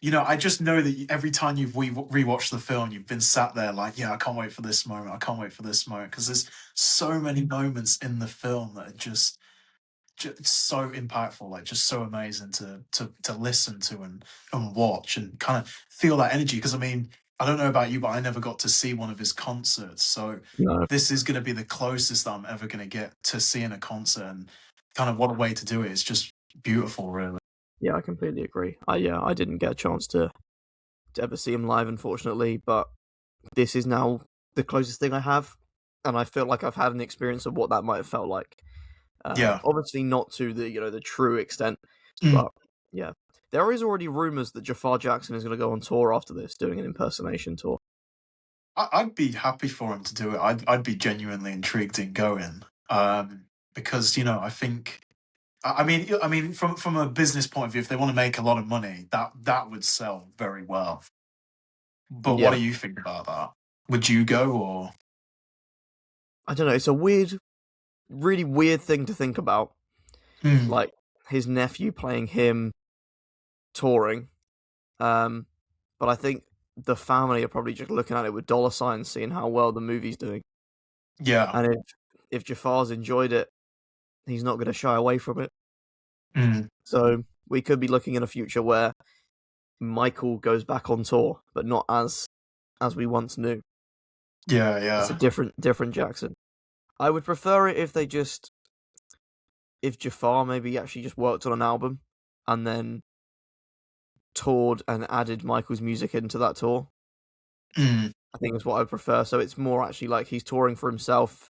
[SPEAKER 2] I just know that every time you've rewatched the film, you've been sat there like, yeah, I can't wait for this moment. I can't wait for this moment because there's so many moments in the film that are just so impactful, like just so amazing to listen to and watch and kind of feel that energy. Because I mean, I don't know about you, but I never got to see one of his concerts, so
[SPEAKER 1] No,
[SPEAKER 2] this is going to be the closest that I'm ever going to get to seeing a concert, and kind of what a way to do it. It's just beautiful, really.
[SPEAKER 1] yeah, I completely agree. I didn't get a chance to ever see him live, unfortunately, but this is now the closest thing I have, and I feel like I've had an experience of what that might have felt like.
[SPEAKER 2] Yeah.
[SPEAKER 1] Obviously, not to the true extent,
[SPEAKER 2] Mm.
[SPEAKER 1] but yeah, there is already rumors that Jafar Jackson is going to go on tour after this, doing an impersonation tour.
[SPEAKER 2] I'd be happy for him to do it. I'd be genuinely intrigued in going, because I think. I mean, from a business point of view, if they want to make a lot of money, that would sell very well. But what
[SPEAKER 1] Yeah,
[SPEAKER 2] do you think about that? Would you go or?
[SPEAKER 1] I don't know. It's a weird, really weird thing to think about,
[SPEAKER 2] Mm,
[SPEAKER 1] like his nephew playing him touring. Um, but I think the family are probably just looking at it with dollar signs, seeing how well the movie's doing.
[SPEAKER 2] yeah.
[SPEAKER 1] And if Jafar's enjoyed it, he's not going to shy away from it.
[SPEAKER 2] Mm,
[SPEAKER 1] So We could be looking in a future where Michael goes back on tour, but not as we once knew.
[SPEAKER 2] Yeah,
[SPEAKER 1] It's a
[SPEAKER 2] yeah.
[SPEAKER 1] different Jackson. I would prefer it if Jafar maybe actually just worked on an album and then toured and added Michael's music into that tour.
[SPEAKER 2] Mm,
[SPEAKER 1] I think is what I prefer. So it's more actually like he's touring for himself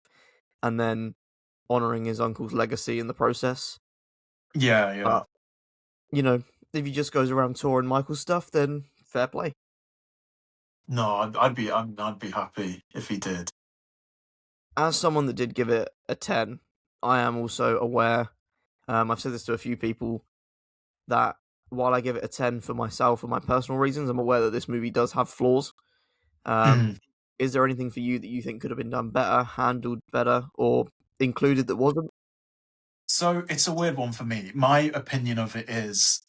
[SPEAKER 1] and then honoring his uncle's legacy in the process.
[SPEAKER 2] yeah, yeah.
[SPEAKER 1] But if he just goes around touring Michael's stuff, then fair play.
[SPEAKER 2] No, I'd be happy if he did.
[SPEAKER 1] As someone that did give it a 10, I am also aware. I've said this to a few people that while I give it a 10 for myself and my personal reasons, I'm aware that this movie does have flaws. Um,
[SPEAKER 2] Mm.
[SPEAKER 1] is there anything for you that you think could have been done better, handled better, or included that wasn't?
[SPEAKER 2] So it's a weird one for me. My opinion of it is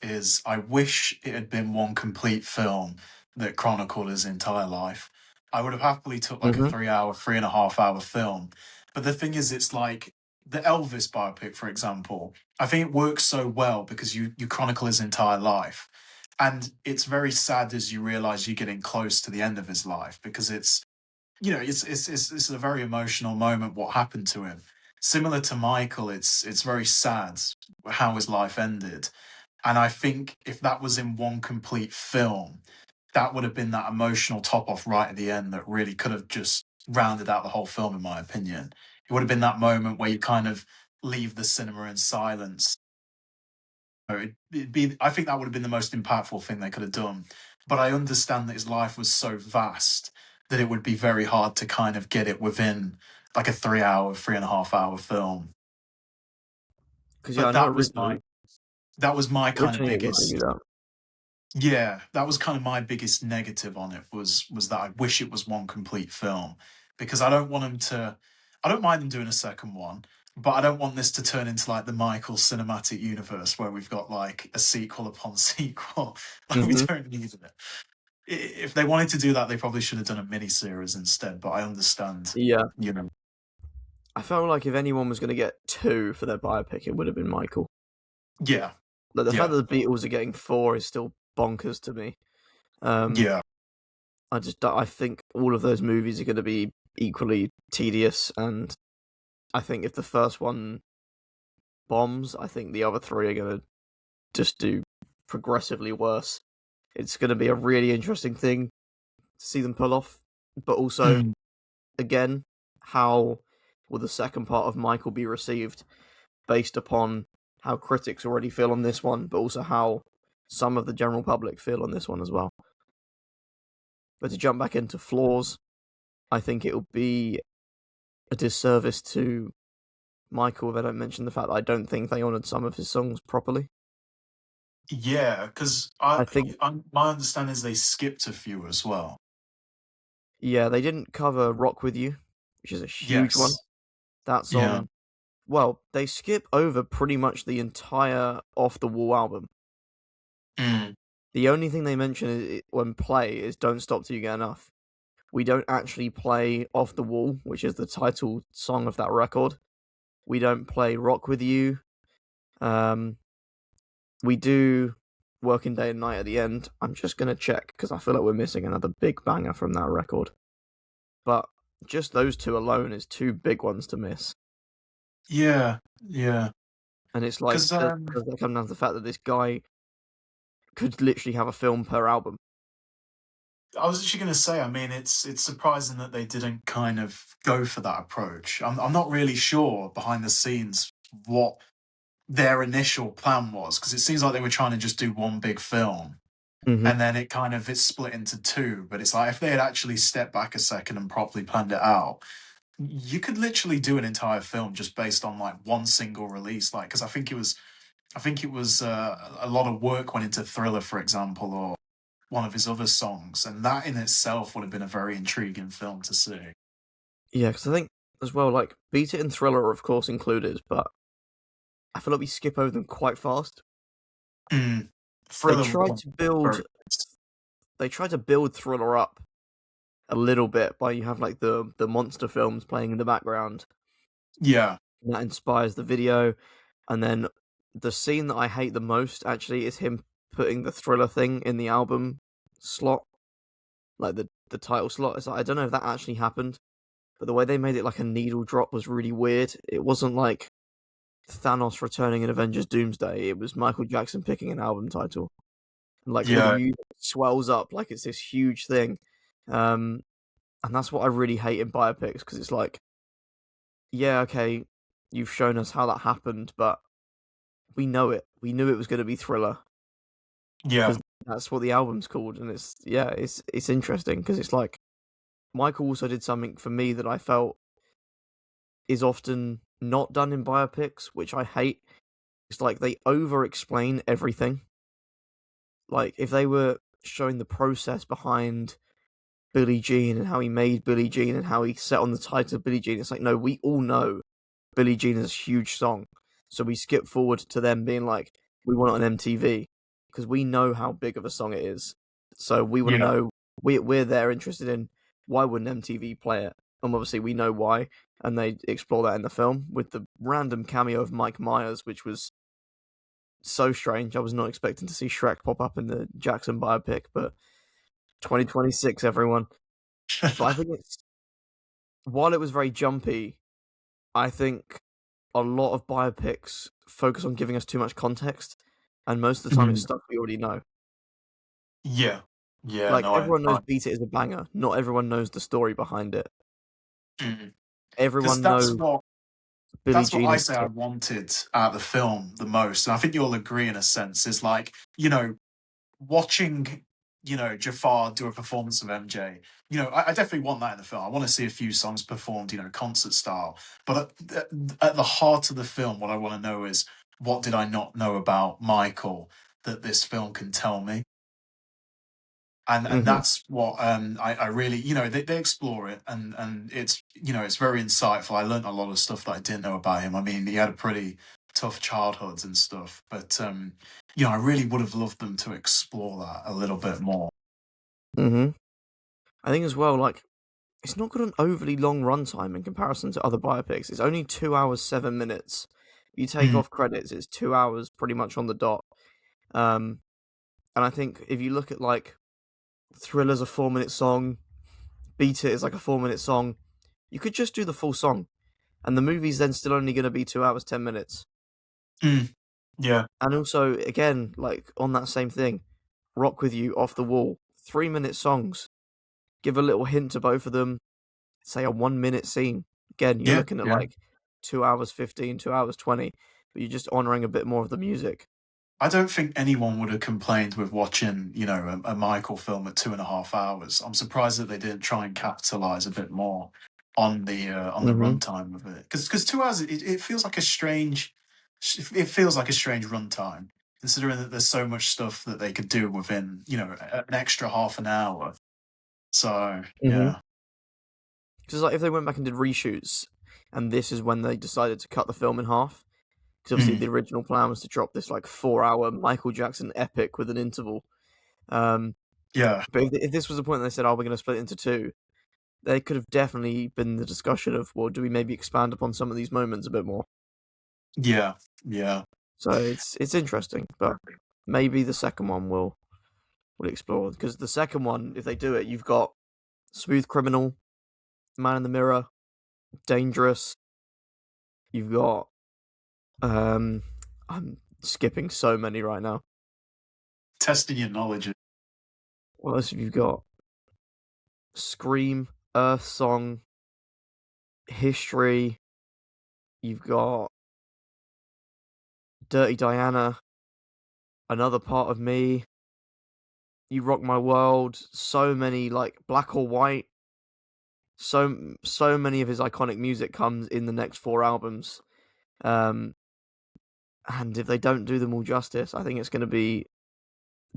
[SPEAKER 2] I wish it had been one complete film that chronicled his entire life. I would have happily took like a
[SPEAKER 1] Mm-hmm.
[SPEAKER 2] 3 hour, 3.5 hour film. But the thing is, it's like the Elvis biopic, for example. I think it works so well because you chronicle his entire life. And it's very sad as you realize you're getting close to the end of his life because it's a very emotional moment what happened to him. Similar to Michael, it's very sad how his life ended. And I think if that was in one complete film, that would have been that emotional top off right at the end that really could have just rounded out the whole film, in my opinion. It would have been that moment where you kind of leave the cinema in silence. I think that would have been the most impactful thing they could have done. But I understand that his life was so vast that it would be very hard to kind of get it within like a 3 hour, 3.5 hour film.
[SPEAKER 1] Because yeah,
[SPEAKER 2] But
[SPEAKER 1] I know
[SPEAKER 2] that was my kind of
[SPEAKER 1] originally it was going to
[SPEAKER 2] biggest
[SPEAKER 1] be that.
[SPEAKER 2] yeah, that was kind of my biggest negative on it was that I wish it was one complete film because I don't mind them doing a second one, but I don't want this to turn into like the Michael cinematic universe where we've got like a sequel upon sequel. Like we
[SPEAKER 1] Mm-hmm.
[SPEAKER 2] don't need it. If they wanted to do that, they probably should have done a mini series instead. But I understand,
[SPEAKER 1] Yeah,
[SPEAKER 2] you know.
[SPEAKER 1] I felt like if anyone was going to get two for their biopic, it would have been Michael.
[SPEAKER 2] Yeah,
[SPEAKER 1] Like the fact
[SPEAKER 2] yeah,
[SPEAKER 1] that the Beatles are getting four is still bonkers to me. Um,
[SPEAKER 2] yeah,
[SPEAKER 1] I think all of those movies are going to be equally tedious, and I think if the first one bombs, I think the other three are going to just do progressively worse. It's going to be a really interesting thing to see them pull off, but also
[SPEAKER 2] mm,
[SPEAKER 1] again, how will the second part of Michael be received based upon how critics already feel on this one, but also how some of the general public feel on this one as well. But to jump back into flaws, I think it will be a disservice to Michael if I don't mention the fact that I don't think they honoured some of his songs properly.
[SPEAKER 2] yeah. Because
[SPEAKER 1] I think,
[SPEAKER 2] my understanding is they skipped a few as well.
[SPEAKER 1] yeah, they didn't cover Rock With You, which is a huge one.
[SPEAKER 2] Yes,
[SPEAKER 1] That
[SPEAKER 2] yeah.
[SPEAKER 1] song, well, they skip over pretty much the entire Off the Wall album.
[SPEAKER 2] Mm.
[SPEAKER 1] The only thing they mention when play is Don't Stop Till You Get Enough. We don't actually play Off the Wall, which is the title song of that record. We don't play Rock With You. Um, we do Working Day and Night at the end. I'm just going to check because I feel like we're missing another big banger from that record. But just those two alone is two big ones to miss.
[SPEAKER 2] Yeah, yeah.
[SPEAKER 1] And it's like,
[SPEAKER 2] Because
[SPEAKER 1] does that come down to the fact that this guy could literally have a film per album?
[SPEAKER 2] I was actually going to say, I mean, it's surprising that they didn't kind of go for that approach. I'm not really sure behind the scenes what their initial plan was because it seems like they were trying to just do one big film
[SPEAKER 1] Mm-hmm.
[SPEAKER 2] and then it's split into two. But it's like if they had actually stepped back a second and properly planned it out, you could literally do an entire film just based on like one single release. Like because I think it was a lot of work went into Thriller, for example, or one of his other songs, and that in itself would have been a very intriguing film to see.
[SPEAKER 1] Yeah, because I think as well, like Beat It and Thriller are of course included, but I feel like we skip over them quite fast.
[SPEAKER 2] Mm.
[SPEAKER 1] They
[SPEAKER 2] Thriller
[SPEAKER 1] tried
[SPEAKER 2] was
[SPEAKER 1] to
[SPEAKER 2] very
[SPEAKER 1] build they tried to build Thriller up a little bit by you have like the monster films playing in the background,
[SPEAKER 2] yeah,
[SPEAKER 1] and that inspires the video, and then the scene that I hate the most actually is him putting the Thriller thing in the album slot, like the title slot. It's like, I don't know if that actually happened, but the way they made it like a needle drop was really weird. It wasn't like Thanos returning in Avengers Doomsday. It was Michael Jackson picking an album title. And like all the
[SPEAKER 2] Yeah,
[SPEAKER 1] music swells up like it's this huge thing. Um, and that's what I really hate in biopics because it's like, yeah, okay, you've shown us how that happened, but we know it. We knew it was going to be Thriller
[SPEAKER 2] yeah,
[SPEAKER 1] because that's what the album's called, and it's interesting because it's like Michael also did something for me that I felt is often not done in biopics, which I hate. It's like they over explain everything. Like if they were showing the process behind Billie Jean and how he made Billie Jean and how he set on the title of Billie Jean, it's like no, we all know Billie Jean is a huge song. So we skip forward to them being like, we want it on MTV because we know how big of a song it is. So we want to
[SPEAKER 2] yeah,
[SPEAKER 1] know, we're there interested in why wouldn't MTV play it? And obviously we know why. And they explore that in the film with the random cameo of Mike Myers, which was so strange. I was not expecting to see Shrek pop up in the Jackson biopic, but 2026, everyone. But I think it's, while it was very jumpy, I think a lot of biopics focus on giving us too much context, and most of the time it's
[SPEAKER 2] mm,
[SPEAKER 1] stuff we already know.
[SPEAKER 2] yeah, yeah.
[SPEAKER 1] Like
[SPEAKER 2] No,
[SPEAKER 1] everyone knows "Beat It" is a banger. Not everyone knows the story behind it.
[SPEAKER 2] because
[SPEAKER 1] Everyone knows Billie
[SPEAKER 2] that's what
[SPEAKER 1] Jean
[SPEAKER 2] I
[SPEAKER 1] is
[SPEAKER 2] say I wanted out of the film the most, and I think you'll agree in a sense. Is like watching Jafar do a performance of MJ. I definitely want that in the film. I want to see a few songs performed, concert style. But at the heart of the film, what I want to know is what did I not know about Michael that this film can tell me? And
[SPEAKER 1] hmm
[SPEAKER 2] that's what I really they explore it, and it's very insightful. I learned a lot of stuff that I didn't know about him. I mean, he had a pretty tough childhood and stuff, but I really would have loved them to explore that a little bit more.
[SPEAKER 1] hmm I think as well, like it's not got an overly long runtime in comparison to other biopics. It's only 2 hours 7 minutes. You take
[SPEAKER 2] Mm,
[SPEAKER 1] off credits, it's 2 hours pretty much on the dot. Um, and I think if you look at like Thriller's a 4 minute song, Beat It is like a 4 minute song, you could just do the full song, and the movie's then still only going to be 2 hours 10 minutes.
[SPEAKER 2] mm, yeah,
[SPEAKER 1] And also, again, like on that same thing, Rock With You, Off the Wall, 3 minute songs. Give a little hint to both of them. Say a 1 minute scene. Again, you're
[SPEAKER 2] yeah,
[SPEAKER 1] looking at
[SPEAKER 2] yeah.
[SPEAKER 1] like 2 hours 15, 2 hours 20, but you're just honoring a bit more of the music.
[SPEAKER 2] I don't think anyone would have complained with watching, a Michael film at 2.5 hours. I'm surprised that they didn't try and capitalize a bit more on the
[SPEAKER 1] hmm
[SPEAKER 2] runtime of it, because 2 hours it feels like a strange, it feels like a strange runtime considering that there's so much stuff that they could do within an extra half an hour. So
[SPEAKER 1] hmm
[SPEAKER 2] yeah,
[SPEAKER 1] Because like if they went back and did reshoots, and this is when they decided to cut the film in half, because obviously
[SPEAKER 2] mm,
[SPEAKER 1] the original plan was to drop this like 4 hour Michael Jackson epic with an interval. Um,
[SPEAKER 2] yeah,
[SPEAKER 1] but if this was the point they said, "Oh, we're going to split it into two," there could have definitely been the discussion of, well, do we maybe expand upon some of these moments a bit more?
[SPEAKER 2] yeah, yeah.
[SPEAKER 1] So it's interesting, but maybe the second one will explore because the second one, if they do it, you've got Smooth Criminal, Man in the Mirror, Dangerous. You've got I'm skipping so many right now.
[SPEAKER 2] Testing your knowledge.
[SPEAKER 1] What else have you got? Scream, Earth Song, History. You've got Dirty Diana, Another Part of Me. You Rock My World. So many like Black or White. So many of his iconic music comes in the next four albums. Um, and if they don't do them all justice, I think it's going to be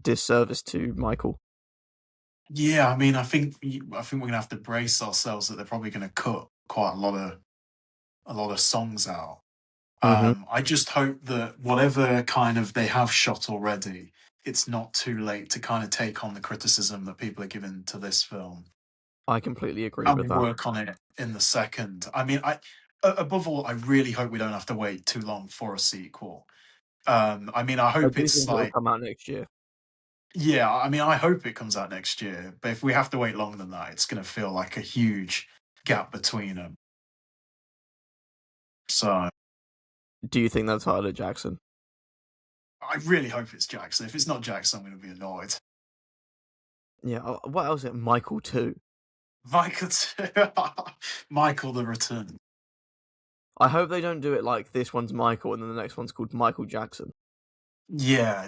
[SPEAKER 1] disservice to Michael.
[SPEAKER 2] Yeah, I mean, I think we're gonna have to brace ourselves that they're probably gonna cut quite a lot of songs out.
[SPEAKER 1] hmm
[SPEAKER 2] I just hope that whatever kind of they have shot already, it's not too late to kind of take on the criticism that people are giving to this film
[SPEAKER 1] I completely agree with
[SPEAKER 2] and
[SPEAKER 1] that.
[SPEAKER 2] work on it in the second. I mean, above all, I really hope we don't have to wait too long for a sequel. I mean, I
[SPEAKER 1] I
[SPEAKER 2] hope
[SPEAKER 1] do
[SPEAKER 2] it's
[SPEAKER 1] think it will
[SPEAKER 2] like,
[SPEAKER 1] come out next year.
[SPEAKER 2] yeah, I mean, I hope it comes out next year. But if we have to wait longer than that, it's going to feel like a huge gap between them. So
[SPEAKER 1] Do you think that's Tyler Jackson?
[SPEAKER 2] I really hope it's Jackson. If it's not Jackson, I'm going to be annoyed.
[SPEAKER 1] Yeah. What else? Michael too.
[SPEAKER 2] Michael, Michael the Return.
[SPEAKER 1] I hope they don't do it like this one's Michael and then the next one's called Michael Jackson.
[SPEAKER 2] Yeah,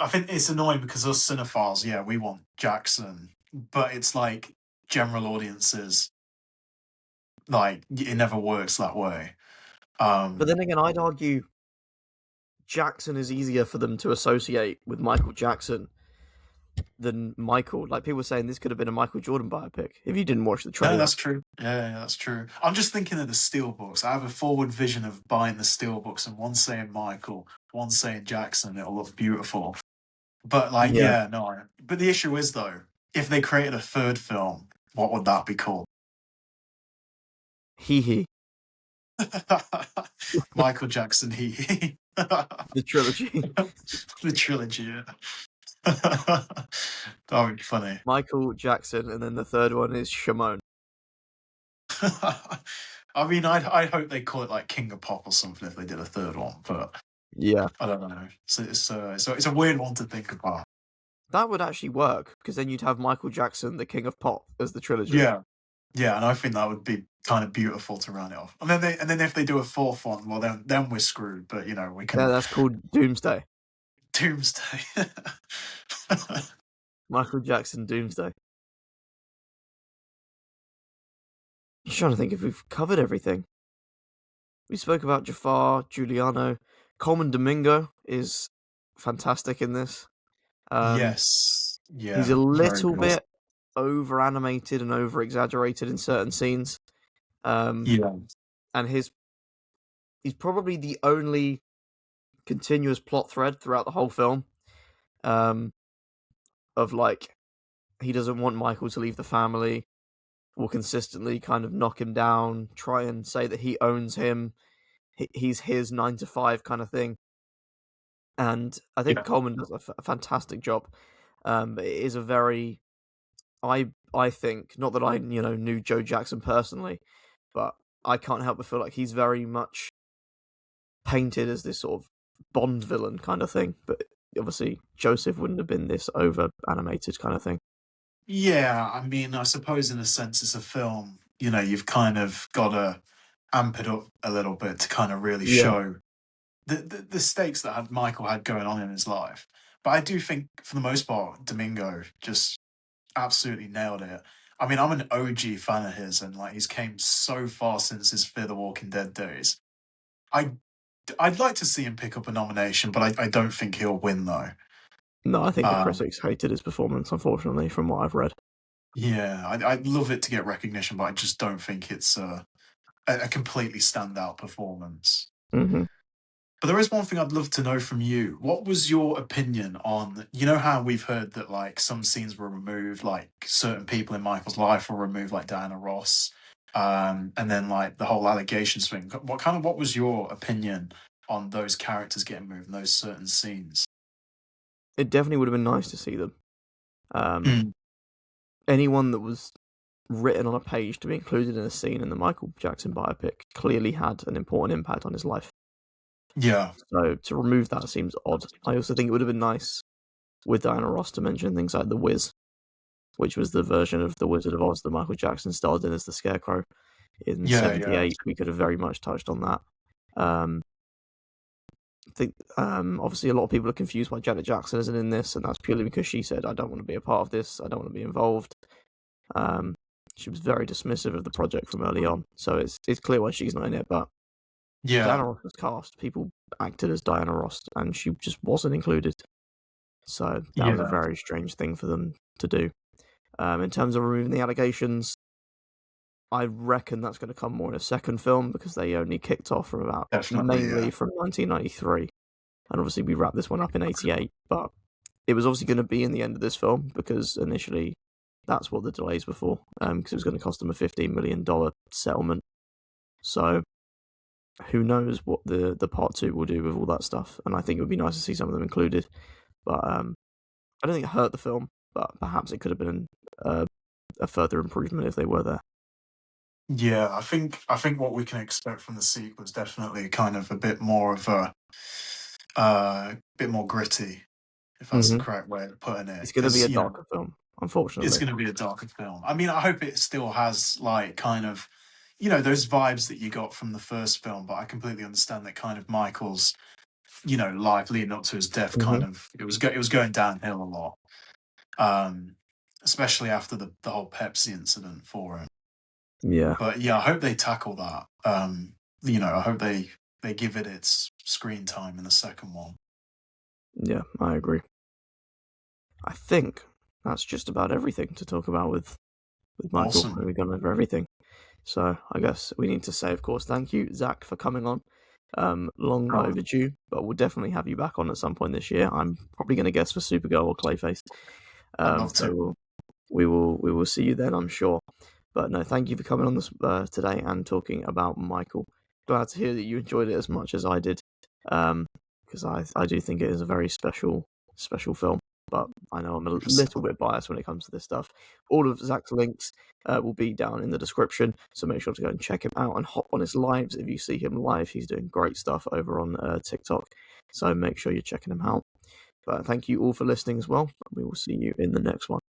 [SPEAKER 2] I think it's annoying because us cinephiles, yeah, we want Jackson, but it's like general audiences, like it never works that way.
[SPEAKER 1] But then again, I'd argue Jackson is easier for them to associate with Michael Jackson than Michael. Like people were saying, this could have been a Michael Jordan biopic if you didn't watch the
[SPEAKER 2] No,
[SPEAKER 1] trailer.
[SPEAKER 2] that's true. Yeah, that's true. I'm just thinking of the steelbooks. I have a forward vision of buying the steelbooks and one saying Michael, one saying Jackson. It'll look beautiful. But like,
[SPEAKER 1] Yeah.
[SPEAKER 2] yeah, no. But the issue is though, if they created a third film, what would that be called?
[SPEAKER 1] Hee hee.
[SPEAKER 2] Michael Jackson, he.
[SPEAKER 1] The trilogy.
[SPEAKER 2] The trilogy, yeah. That would be funny.
[SPEAKER 1] Michael Jackson, and then the third one is Shimon.
[SPEAKER 2] I mean, I hope they call it like King of Pop or something if they did a third one, but
[SPEAKER 1] Yeah.
[SPEAKER 2] I don't know. So it's a weird one to think about.
[SPEAKER 1] That would actually work, because then you'd have Michael Jackson, the King of Pop, as the trilogy.
[SPEAKER 2] Yeah, yeah, and I think that would be kind of beautiful to round it off. And then if they do a fourth one, well then we're screwed. But you know we
[SPEAKER 1] Yeah,
[SPEAKER 2] can
[SPEAKER 1] that's called Doomsday.
[SPEAKER 2] Doomsday.
[SPEAKER 1] Michael Jackson Doomsday. Just trying to think if we've covered everything. We spoke about Jafar, Giuliano. Coleman Domingo is fantastic in this.
[SPEAKER 2] Yes,
[SPEAKER 1] He's
[SPEAKER 2] yeah,
[SPEAKER 1] a
[SPEAKER 2] very
[SPEAKER 1] little
[SPEAKER 2] good.
[SPEAKER 1] bit over animated and over exaggerated in certain scenes.
[SPEAKER 2] Yeah,
[SPEAKER 1] And he's probably the only continuous plot thread throughout the whole film. Of like, he doesn't want Michael to leave the family, will consistently kind of knock him down, try and say that he owns him, he's his 9 to 5 kind of thing. And I think
[SPEAKER 2] yeah,
[SPEAKER 1] Coleman does a fantastic job. But it is a very, I think, not that I knew Joe Jackson personally, but I can't help but feel like he's very much painted as this sort of Bond villain kind of thing. But obviously Joseph wouldn't have been this over animated kind of thing.
[SPEAKER 2] yeah. I mean, I suppose in a sense it's a film. You know, you've kind of got to amp it up a little bit to kind of really
[SPEAKER 1] Yeah.
[SPEAKER 2] show the stakes that Michael had going on in his life. But I do think, for the most part, Domingo just absolutely nailed it. I mean, I'm an OG fan of his, and like he's came so far since his Fear the Walking Dead days. I I'd like to see him pick up a nomination, but I don't think he'll win though.
[SPEAKER 1] No, I think the
[SPEAKER 2] Um,
[SPEAKER 1] critics hated his performance, unfortunately, from what I've read.
[SPEAKER 2] yeah, I'd love it to get recognition, but I just don't think it's a completely standout performance.
[SPEAKER 1] Hmm.
[SPEAKER 2] But there is one thing I'd love to know from you. What was your opinion on, you know, how we've heard that like some scenes were removed, like certain people in Michael's life were removed, like Diana Ross, and then like the whole allegations thing. What was your opinion on those characters getting moved in those certain scenes?
[SPEAKER 1] It definitely would have been nice to see them. Um,
[SPEAKER 2] Mm,
[SPEAKER 1] Anyone that was written on a page to be included in a scene in the Michael Jackson biopic clearly had an important impact on his life.
[SPEAKER 2] yeah,
[SPEAKER 1] So to remove that seems odd. I also think it would have been nice with Diana Ross to mention things like The Wiz, which was the version of The Wizard of Oz that Michael Jackson starred in as the Scarecrow in
[SPEAKER 2] yeah.
[SPEAKER 1] '78. We could have very much touched on that. Um, I think obviously a lot of people are confused why Janet Jackson isn't in this, and that's purely because she said, "I don't want to be a part of this. I don't want to be involved." Um, she was very dismissive of the project from early on, so it's clear why she's not in it. But
[SPEAKER 2] Yeah,
[SPEAKER 1] Diana Ross was cast. People acted as Diana Ross, and she just wasn't included. So that was a
[SPEAKER 2] yeah,
[SPEAKER 1] very strange thing for them to do. In terms of removing the allegations, I reckon that's going to come more in a second film because they only kicked off from about
[SPEAKER 2] definitely,
[SPEAKER 1] mainly
[SPEAKER 2] yeah,
[SPEAKER 1] from 1993, and obviously we wrapped this one up in '88. But it was obviously going to be in the end of this film because initially that's what the delays were for, because it was going to cost them a $15 million settlement. So who knows what the part two will do with all that stuff? And I think it would be nice to see some of them included. But I don't think it hurt the film, but perhaps it could have been a further improvement if they were there.
[SPEAKER 2] Yeah, I think what we can expect from the sequel is definitely kind of a bit more of a bit more gritty, if that's the
[SPEAKER 1] Mm-hmm.
[SPEAKER 2] correct way of putting it.
[SPEAKER 1] It's going to be
[SPEAKER 2] Because
[SPEAKER 1] a darker film,
[SPEAKER 2] it's
[SPEAKER 1] unfortunately.
[SPEAKER 2] going to be a darker film. I mean, I hope it still has like kind of those vibes that you got from the first film. But I completely understand that kind of Michael's life leading up to his death
[SPEAKER 1] Mm-hmm.
[SPEAKER 2] kind of it was going downhill a lot. Um, Especially after the whole Pepsi incident for him.
[SPEAKER 1] Yeah,
[SPEAKER 2] But yeah, I hope they tackle that. I hope they give it its screen time in the second one.
[SPEAKER 1] yeah, I agree. I think that's just about everything to talk about with Michael.
[SPEAKER 2] Awesome.
[SPEAKER 1] We've gone over everything. So I guess we need to say, of course, thank you, Zach, for coming on. Long
[SPEAKER 2] Oh,
[SPEAKER 1] overdue, but we'll definitely have you back on at some point this year. I'm probably going to guess for Supergirl or Clayface.
[SPEAKER 2] I'd love to.
[SPEAKER 1] So we will see you then, I'm sure. But no, thank you for coming on this today and talking about Michael. Glad to hear that you enjoyed it as much as I did, because I do think it is a very special film. But I know I'm a little bit biased when it comes to this stuff. All of Zach's links will be down in the description, so make sure to go and check him out and hop on his lives if you see him live. He's doing great stuff over on TikTok, so make sure you're checking him out. But thank you all for listening as well. We will see you in the next one.